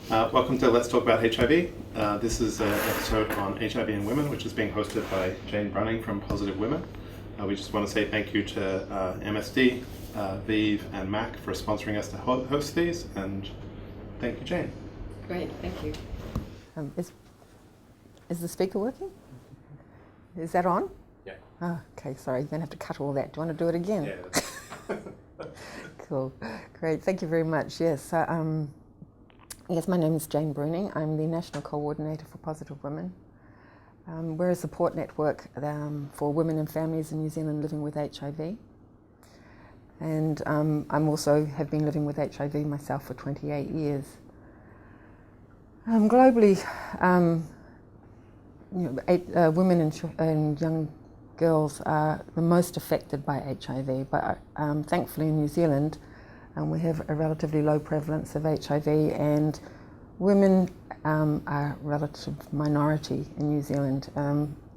Welcome to Let's Talk About HIV. This is an episode on HIV in women, which is being hosted by Jane Bruning from Positive Women. We just want to say thank you to MSD, Vive, and Mac for sponsoring us to host these, and thank you, Jane. Great, thank you. Is the speaker working? Is that on? Yeah. Oh, okay, sorry, you're going to have to cut all that. Do you want to do it again? Yeah. Cool, great, thank you very much. Yes, yes, my name is Jane Bruning. I'm the National Coordinator for Positive Women. We're a support network for women and families in New Zealand living with HIV. And I'm also have been living with HIV myself for 28 years. Globally, women and young girls are the most affected by HIV, but thankfully in New Zealand we have a relatively low prevalence of HIV, and women are a relative minority in New Zealand.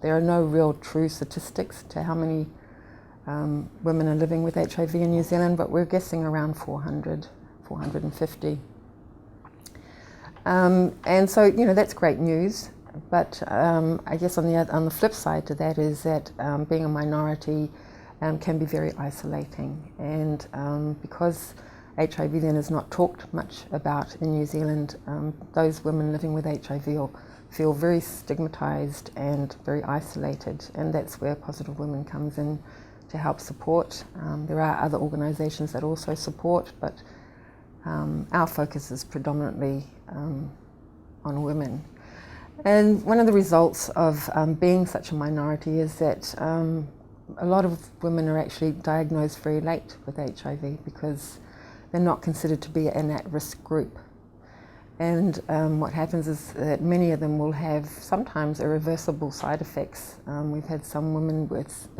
There are no real true statistics to how many women are living with HIV in New Zealand, but we're guessing around 400, 450. And so, that's great news. But I guess on the flip side to that is that being a minority can be very isolating. And because HIV then is not talked much about in New Zealand, those women living with HIV feel very stigmatized and very isolated. And that's where Positive Women comes in to help support. There are other organizations that also support, but our focus is predominantly on women. And one of the results of being such a minority is that a lot of women are actually diagnosed very late with HIV because they're not considered to be an at-risk group. And what happens is that many of them will have sometimes irreversible side effects. We've had some women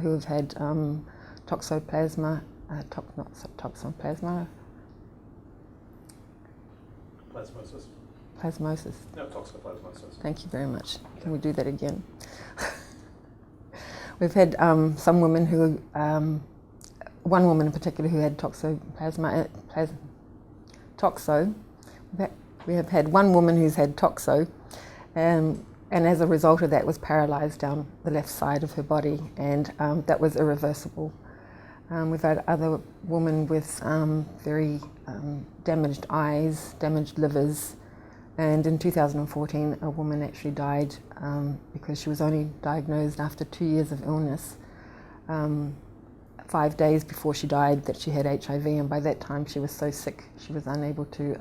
who have had toxoplasma, Plasmosis. No, toxoplasmosis. Thank you very much. Can we do that again? We've had some women who, one woman in particular who had toxoplasma, toxo. We have had one woman who's had toxo, and as a result of that was paralysed down the left side of her body, and that was irreversible. We've had other women with very damaged eyes, damaged livers, and in 2014 a woman actually died because she was only diagnosed after 2 years of illness. 5 days before she died that she had HIV, and by that time she was so sick she was unable to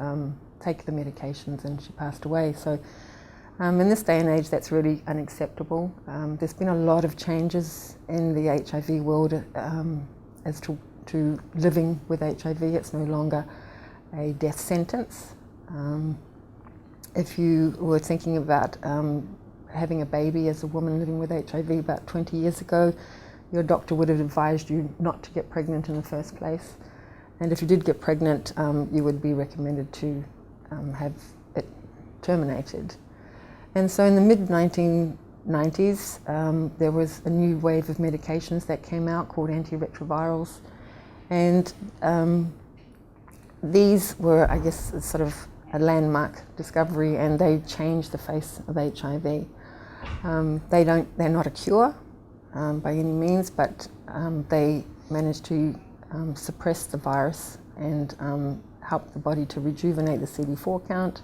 take the medications, and she passed away. So in this day and age that's really unacceptable. There's been a lot of changes in the HIV world as to living with HIV. It's no longer a death sentence. If you were thinking about having a baby as a woman living with HIV about 20 years ago, your doctor would have advised you not to get pregnant in the first place. And if you did get pregnant, you would be recommended to have it terminated. And so in the mid-1990s, there was a new wave of medications that came out called antiretrovirals. And these were, I guess, sort of a landmark discovery, and they changed the face of HIV. They're not a cure by any means, but they managed to suppress the virus and help the body to rejuvenate the CD4 count,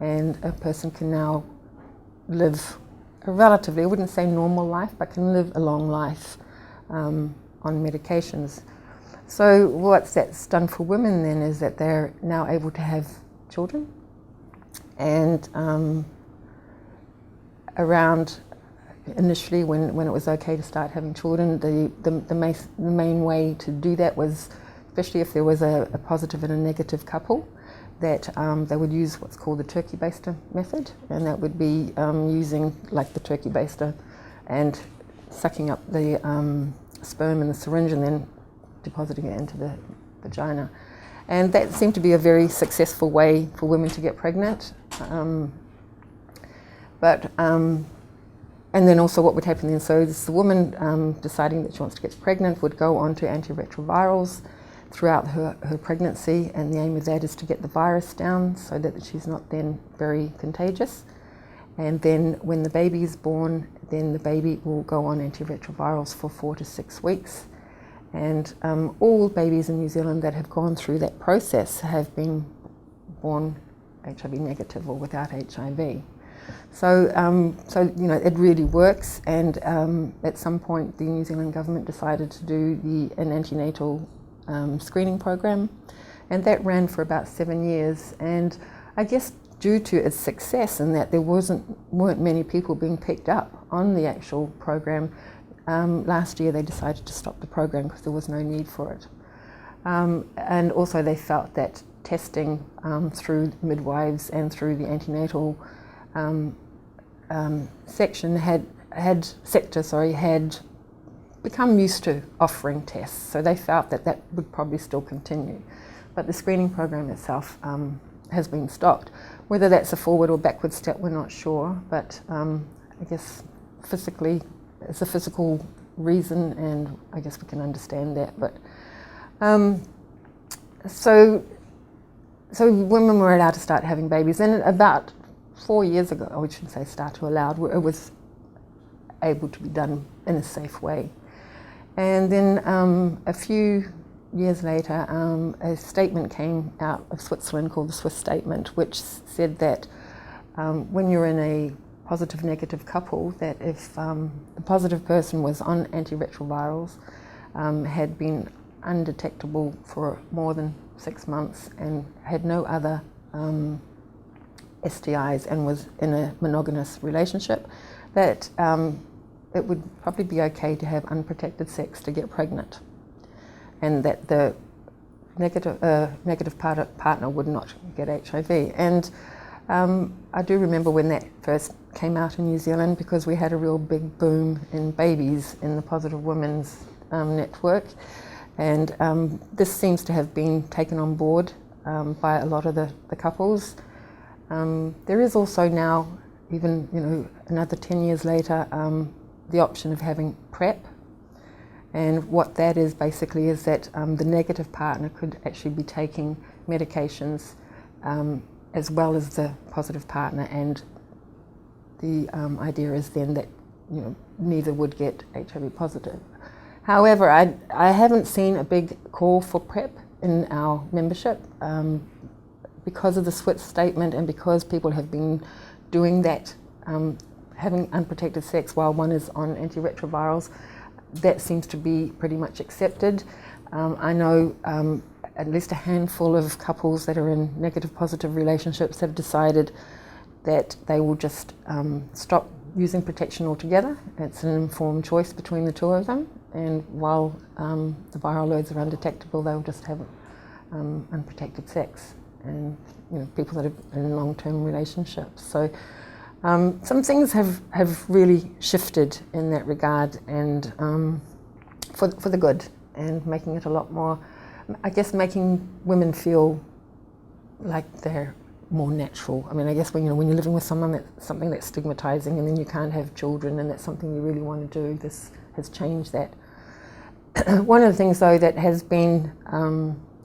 and a person can now live a relatively, I wouldn't say normal life, but can live a long life on medications. So what that's done for women then is that they're now able to have children, and around initially when it was okay to start having children, the main way to do that was, especially if there was a positive and a negative couple, that they would use what's called the turkey baster method, and that would be using like the turkey baster and sucking up the sperm in the syringe and then depositing it into the vagina. And that seemed to be a very successful way for women to get pregnant. And then also what would happen then, so this, the woman deciding that she wants to get pregnant would go on to antiretrovirals. throughout her pregnancy, and the aim of that is to get the virus down so that she's not then very contagious. And then when the baby is born, then the baby will go on antiretrovirals for 4 to 6 weeks. And all babies in New Zealand that have gone through that process have been born HIV negative or without HIV. So it really works. And at some point, the New Zealand government decided to do an antenatal screening program, and that ran for about 7 years. And I guess due to its success and that there weren't many people being picked up on the actual program, last year they decided to stop the program because there was no need for it. And also they felt that testing through midwives and through the antenatal sector had become used to offering tests, so they felt that would probably still continue. But the screening program itself has been stopped. Whether that's a forward or backward step, we're not sure, but I guess physically, it's a physical reason, and I guess we can understand that. But so women were allowed to start having babies, and about 4 years ago, or we shouldn't say start to allowed, it was able to be done in a safe way. And then a few years later, a statement came out of Switzerland called the Swiss Statement, which said that when you're in a positive-negative couple, that if the positive person was on antiretrovirals, had been undetectable for more than 6 months and had no other STIs and was in a monogamous relationship, that it would probably be okay to have unprotected sex to get pregnant, and that the negative partner would not get HIV. And I do remember when that first came out in New Zealand, because we had a real big boom in babies in the Positive Women's network, and this seems to have been taken on board by a lot of the couples. There is also now, even another 10 years later, the option of having PrEP. And what that is basically is that the negative partner could actually be taking medications as well as the positive partner, and the idea is then that neither would get HIV positive. However, I haven't seen a big call for PrEP in our membership because of the Swiss Statement, and because people have been doing that, having unprotected sex while one is on antiretrovirals. That seems to be pretty much accepted. I know at least a handful of couples that are in negative-positive relationships have decided that they will just stop using protection altogether. It's an informed choice between the two of them, and while the viral loads are undetectable, they'll just have unprotected sex, and people that are in long-term relationships. So some things have really shifted in that regard, and for the good, and making it a lot more, I guess, making women feel like they're more natural. I mean, I guess when you're living with something that's stigmatizing, and then you can't have children, and that's something you really want to do, this has changed that. One of the things, though, that has been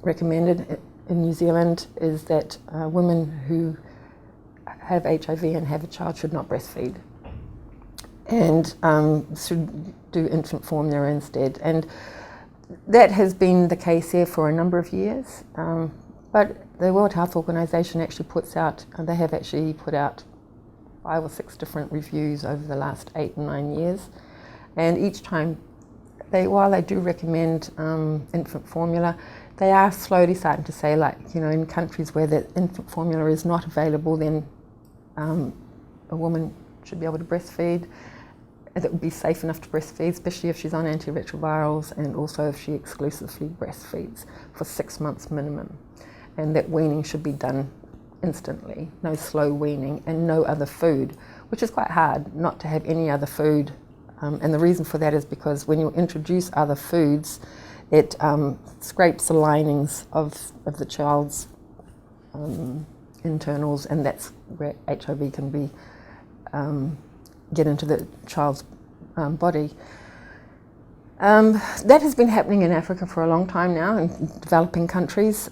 recommended in New Zealand is that women who have HIV and have a child should not breastfeed, and should do infant formula instead. And that has been the case here for a number of years. But the World Health Organization actually they have actually put out 5 or 6 different reviews over the last 8 and 9 years. And each time, while they do recommend infant formula, they are slowly starting to say, in countries where the infant formula is not available, then a woman should be able to breastfeed. That would be safe enough to breastfeed, especially if she's on antiretrovirals, and also if she exclusively breastfeeds for 6 months minimum. And that weaning should be done instantly, no slow weaning, and no other food, which is quite hard not to have any other food. And the reason for that is because when you introduce other foods, it scrapes the linings of the child's internals, and that's where HIV can be get into the child's body. That has been happening in Africa for a long time now, in developing countries.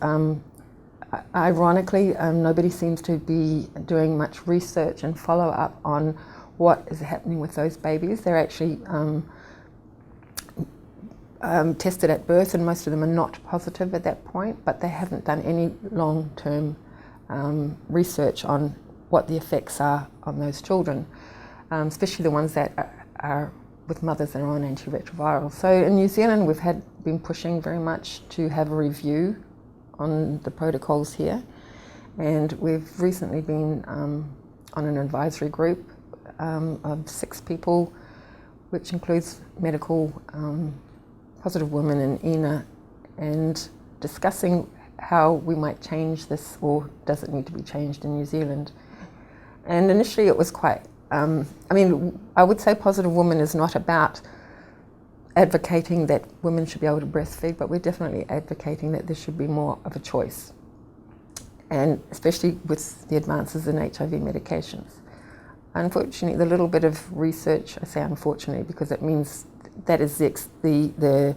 Ironically, nobody seems to be doing much research and follow-up on what is happening with those babies. They're actually tested at birth, and most of them are not positive at that point, but they haven't done any long-term research on what the effects are on those children, especially the ones that are with mothers that are on antiretrovirals. So in New Zealand, we've been pushing very much to have a review on the protocols here, and we've recently been on an advisory group of 6 people, which includes medical, positive women and ENA, and discussing how we might change this, or does it need to be changed in New Zealand. And initially it was quite, I would say Positive Women is not about advocating that women should be able to breastfeed, but we're definitely advocating that there should be more of a choice, and especially with the advances in HIV medications. Unfortunately, the little bit of research, I say unfortunately because it means that is the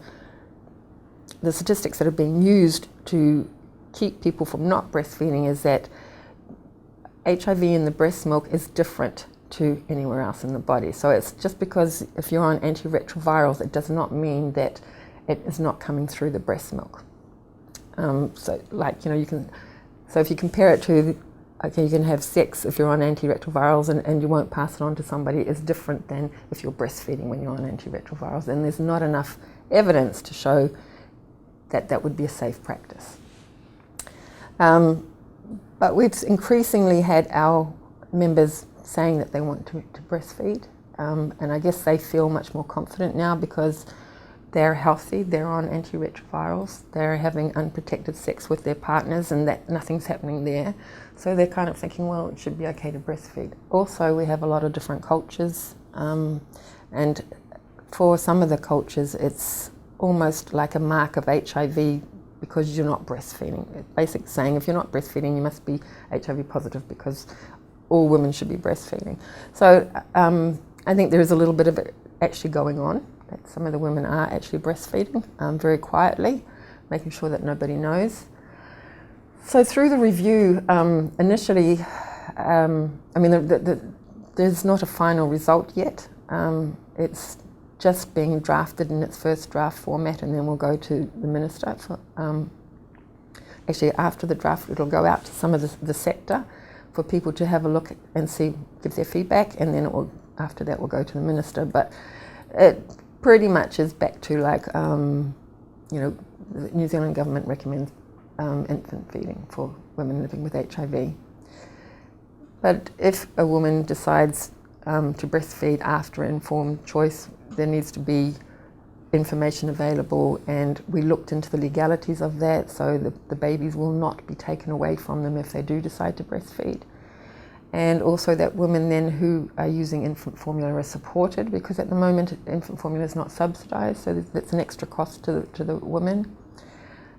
statistics that are being used to keep people from not breastfeeding, is that HIV in the breast milk is different to anywhere else in the body. So it's just because if you're on antiretrovirals, it does not mean that it is not coming through the breast milk. So if you compare it to, okay, you can have sex if you're on antiretrovirals and you won't pass it on to somebody, is different than if you're breastfeeding when you're on antiretrovirals. And there's not enough evidence to show that that would be a safe practice. But we've increasingly had our members saying that they want to breastfeed, and I guess they feel much more confident now because they're healthy, they're on antiretrovirals, they're having unprotected sex with their partners, and that nothing's happening there. So they're kind of thinking, well, it should be okay to breastfeed. Also, we have a lot of different cultures, and for some of the cultures, it's almost like a mark of HIV because you're not breastfeeding. It's basically saying if you're not breastfeeding, you must be HIV positive because all women should be breastfeeding. So I think there is a little bit of it actually going on, that some of the women are actually breastfeeding very quietly, making sure that nobody knows. So through the review, initially, there's not a final result yet. It's just being drafted in its first draft format, and then we'll go to the minister. Actually, after the draft, it'll go out to some of the sector for people to have a look and see, give their feedback, and then after that we'll go to the minister. But it pretty much is back to like, the New Zealand government recommends infant feeding for women living with HIV. But if a woman decides to breastfeed after informed choice, there needs to be information available, and we looked into the legalities of that, so the babies will not be taken away from them if they do decide to breastfeed. And also that women then who are using infant formula are supported, because at the moment infant formula is not subsidised, so that's an extra cost to the women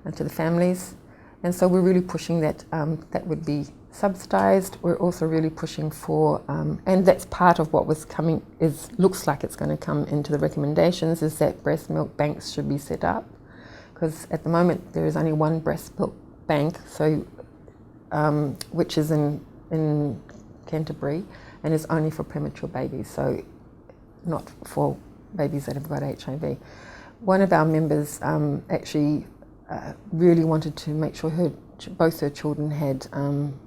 and to the families. And so we're really pushing that that would be subsidised. We're also really pushing for, and that's part of what was coming, looks like it's going to come into the recommendations, is that breast milk banks should be set up, because at the moment there is only one breast milk bank, so which is in Canterbury, and is only for premature babies, so not for babies that have got HIV. One of our members actually really wanted to make sure both her children had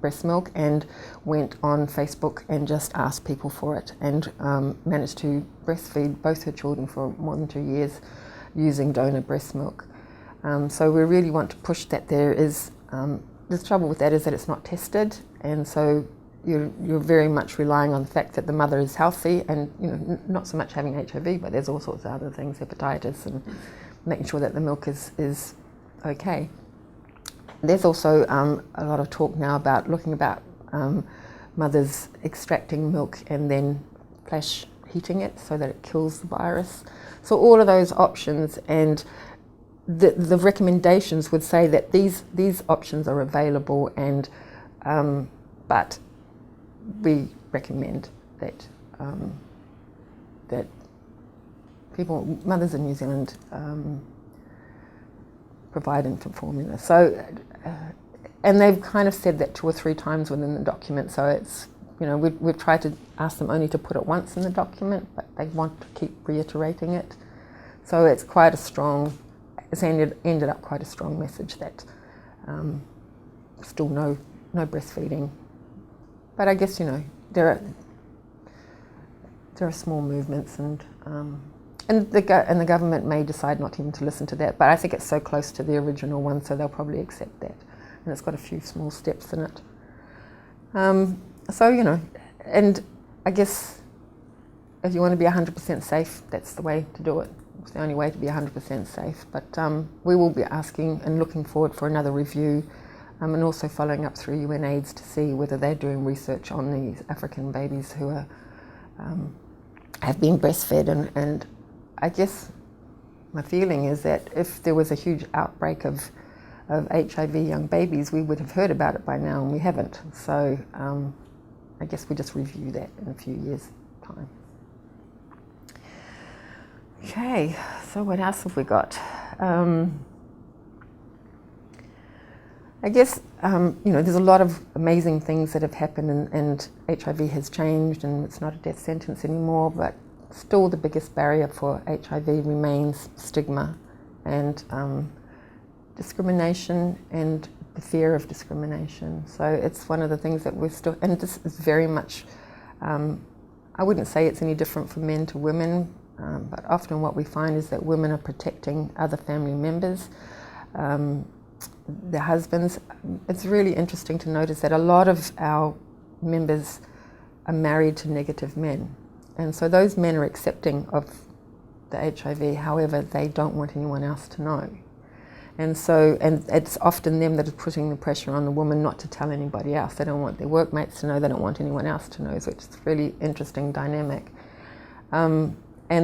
breast milk, and went on Facebook and just asked people for it, and managed to breastfeed both her children for more than 2 years using donor breast milk. So we really want to push that. There is the trouble with that is that it's not tested, and so you're very much relying on the fact that the mother is healthy, and not so much having HIV, but there's all sorts of other things, hepatitis, and making sure that the milk is okay. There's also a lot of talk now about mothers extracting milk and then flash heating it so that it kills the virus. So all of those options, and the recommendations would say that these options are available, and but we recommend that that mothers in New Zealand provide infant formula. So, and they've kind of said that 2 or 3 times within the document. So it's, we've tried to ask them only to put it once in the document, but they want to keep reiterating it. So it's ended up quite a strong message that still no breastfeeding. But I guess, there are small movements, and the government may decide not even to listen to that. But I think it's so close to the original one, so they'll probably accept that. And it's got a few small steps in it. So, and I guess if you want to be 100% safe, that's the way to do it. It's the only way to be 100% safe. But we will be asking and looking forward for another review, and also following up through UNAIDS to see whether they're doing research on these African babies who are have been breastfed. And I guess my feeling is that if there was a huge outbreak of HIV young babies, we would have heard about it by now, and we haven't. So I guess we just review that in a few years' time. Okay, so what else have we got? I guess, there's a lot of amazing things that have happened, and HIV has changed, and it's not a death sentence anymore, but still the biggest barrier for HIV remains stigma and discrimination and the fear of discrimination. So it's one of the things that we're still, and this is very much, I wouldn't say it's any different for men to women, but often what we find is that women are protecting other family members, their husbands. It's really interesting to notice that a lot of our members are married to negative men. And so those men are accepting of the HIV, however, they don't want anyone else to know. And so, and it's often them that are putting the pressure on the woman not to tell anybody else. They don't want their workmates to know, they don't want anyone else to know, so it's a really interesting dynamic. And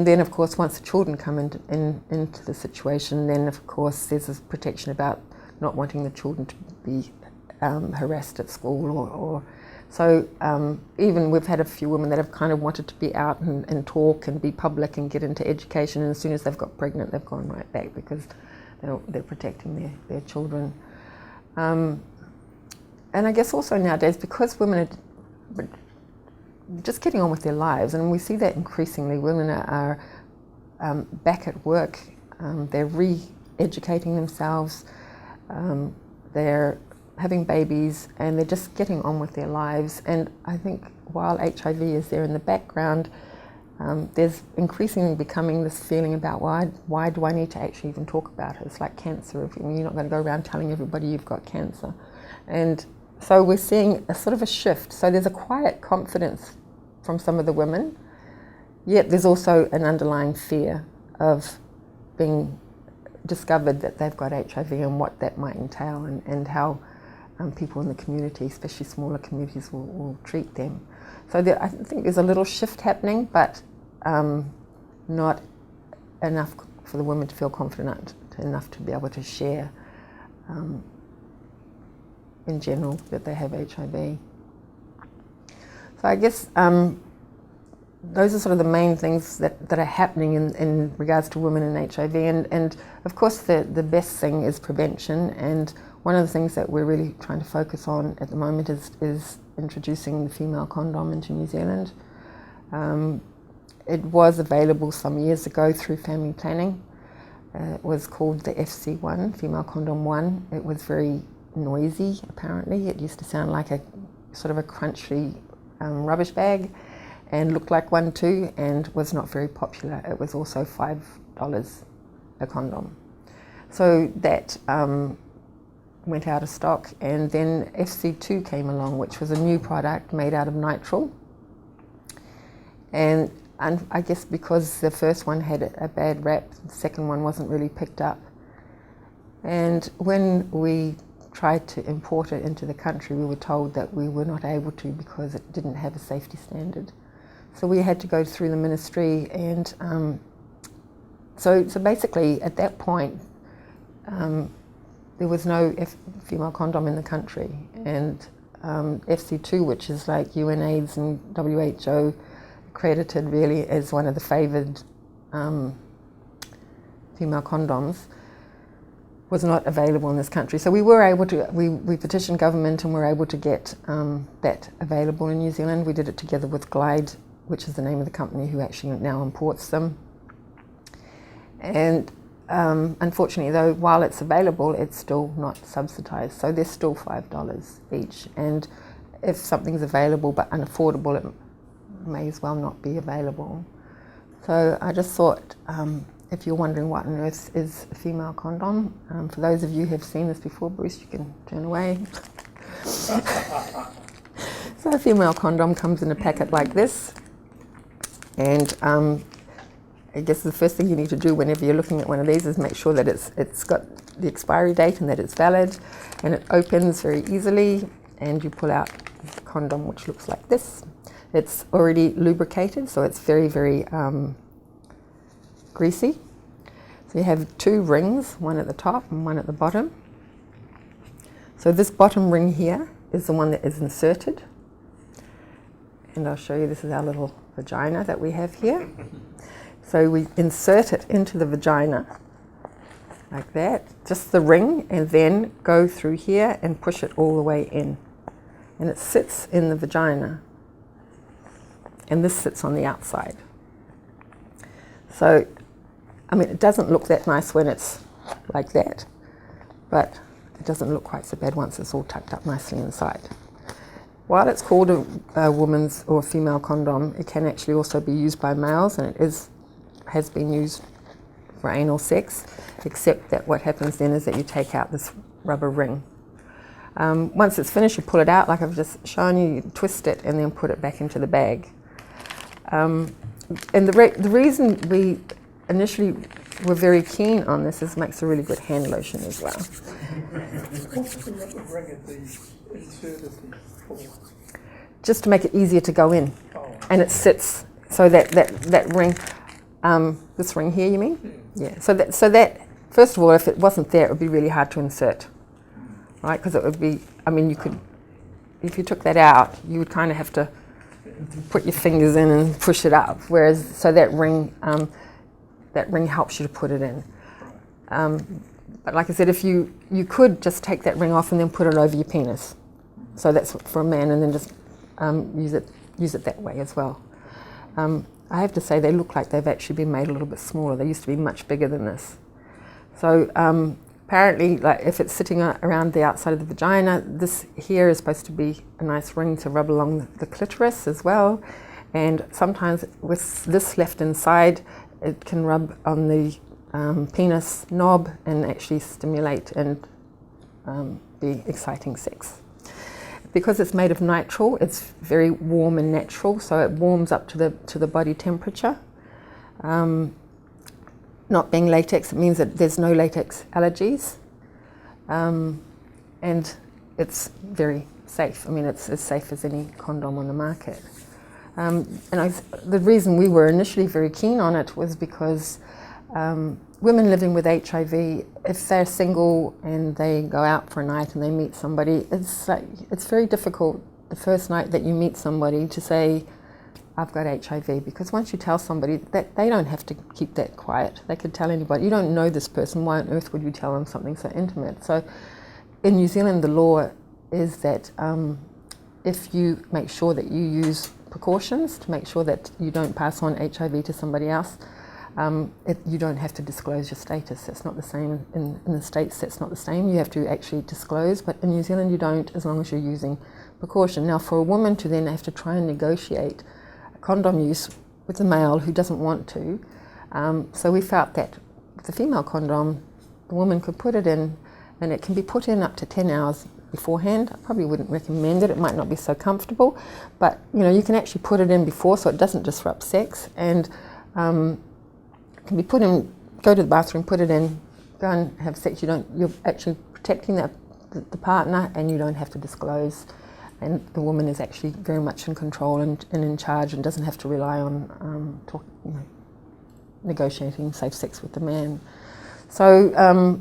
then, of course, once the children come into the situation, then, of course, there's this protection about not wanting the children to be harassed at school so even we've had a few women that have kind of wanted to be out and talk and be public and get into education, and as soon as they've got pregnant, they've gone right back because they're protecting their children. And I guess also nowadays, because women are just getting on with their lives, and we see that increasingly, women are back at work, they're re-educating themselves, they're having babies, and they're just getting on with their lives. And I think while HIV is there in the background, there's increasingly becoming this feeling about why do I need to actually even talk about it? It's like cancer. You're not going to go around telling everybody you've got cancer. And so we're seeing a sort of a shift. So there's a quiet confidence from some of the women, yet there's also an underlying fear of being discovered that they've got HIV and what that might entail, and how people in the community, especially smaller communities, will treat them. So I think there's a little shift happening, but not enough for the women to feel confident enough to be able to share in general that they have HIV. So I guess those are sort of the main things that are happening in regards to women and HIV. And of course the best thing is prevention, and one of the things that we're really trying to focus on at the moment is introducing the female condom into New Zealand. It was available some years ago through family planning. It was called the FC1, Female Condom 1. It was very noisy, apparently. It used to sound like a sort of a crunchy rubbish bag, and looked like one too, and was not very popular. It was also $5 a condom. So that went out of stock, and then FC2 came along, which was a new product made out of nitrile. And I guess because the first one had a bad rap, the second one wasn't really picked up. And when we tried to import it into the country, we were told that we were not able to because it didn't have a safety standard. So we had to go through the ministry, and so basically at that point there was no female condom in the country, and FC2, which is like UNAIDS and WHO accredited really as one of the favoured female condoms was not available in this country. So we were able to, we petitioned government and were able to get that available in New Zealand. We did it together with Glide, which is the name of the company who actually now imports them. And unfortunately though, while it's available, it's still not subsidized. So they're still $5 each. And if something's available but unaffordable, it may as well not be available. So I just thought, if you're wondering what on earth is a female condom, for those of you who have seen this before, Bruce, you can turn away. So a female condom comes in a packet like this. And I guess the first thing you need to do whenever you're looking at one of these is make sure that it's got the expiry date and that it's valid. And it opens very easily, and you pull out the condom, which looks like this. It's already lubricated, so it's very, very greasy. So you have two rings, one at the top and one at the bottom. So this bottom ring here is the one that is inserted. And I'll show you, this is our little vagina that we have here. So we insert it into the vagina like that, just the ring, and then go through here and push it all the way in. And it sits in the vagina. And this sits on the outside. So, I mean, it doesn't look that nice when it's like that, but it doesn't look quite so bad once it's all tucked up nicely inside. While it's called a woman's or a female condom, it can actually also be used by males, and it has been used for anal sex, except that what happens then is that you take out this rubber ring. Once it's finished, you pull it out like I've just shown you, you twist it and then put it back into the bag. And the reason we initially were very keen on this is it makes a really good hand lotion as well. What's the rubber ring at the inserted for? Just to make it easier to go in. Oh. And it sits, so that ring, this ring here you mean? Yeah. So that, first of all, if it wasn't there, it would be really hard to insert, right? Because it would be, I mean, you could, if you took that out, you would kind of have to put your fingers in and push it up. Whereas, so that ring helps you to put it in. But like I said, if you could just take that ring off and then put it over your penis. So that's for a man, and then just use it that way as well. I have to say they look like they've actually been made a little bit smaller. They used to be much bigger than this. So apparently, like if it's sitting around the outside of the vagina, this here is supposed to be a nice ring to rub along the clitoris as well. And sometimes with this left inside, it can rub on the penis knob and actually stimulate and be exciting sex. Because it's made of nitrile, it's very warm and natural, so it warms up to the body temperature. Not being latex, it means that there's no latex allergies, and it's very safe. I mean, it's as safe as any condom on the market. The reason we were initially very keen on it was because women living with HIV, if they're single and they go out for a night and they meet somebody, it's very difficult the first night that you meet somebody to say, I've got HIV, because once you tell somebody, that they don't have to keep that quiet. They could tell anybody. You don't know this person. Why on earth would you tell them something so intimate? So in New Zealand, the law is that if you make sure that you use precautions to make sure that you don't pass on HIV to somebody else, you don't have to disclose your status. It's not the same in the States. That's not the same. You have to actually disclose, but in New Zealand you don't, as long as you're using precaution. Now, for a woman to then have to try and negotiate condom use with a male who doesn't want to, so we felt that with the female condom, the woman could put it in, and it can be put in up to 10 hours beforehand. I probably wouldn't recommend it. It might not be so comfortable, but you can actually put it in before, so it doesn't disrupt sex, and can be put in, go to the bathroom, put it in, go and have sex. You're actually protecting the partner, and you don't have to disclose. And the woman is actually very much in control and in charge, and doesn't have to rely on negotiating safe sex with the man. So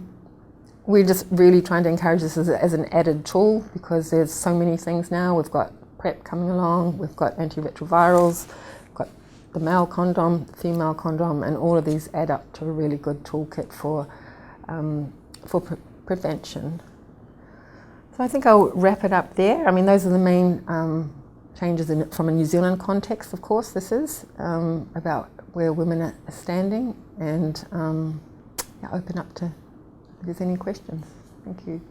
we're just really trying to encourage this as an added tool, because there's so many things now. We've got PrEP coming along, we've got antiretrovirals, we've got the male condom, female condom, and all of these add up to a really good toolkit for prevention. So I think I'll wrap it up there. I mean, those are the main changes from a New Zealand context, of course, this is, about where women are standing, and open up to if there's any questions. Thank you.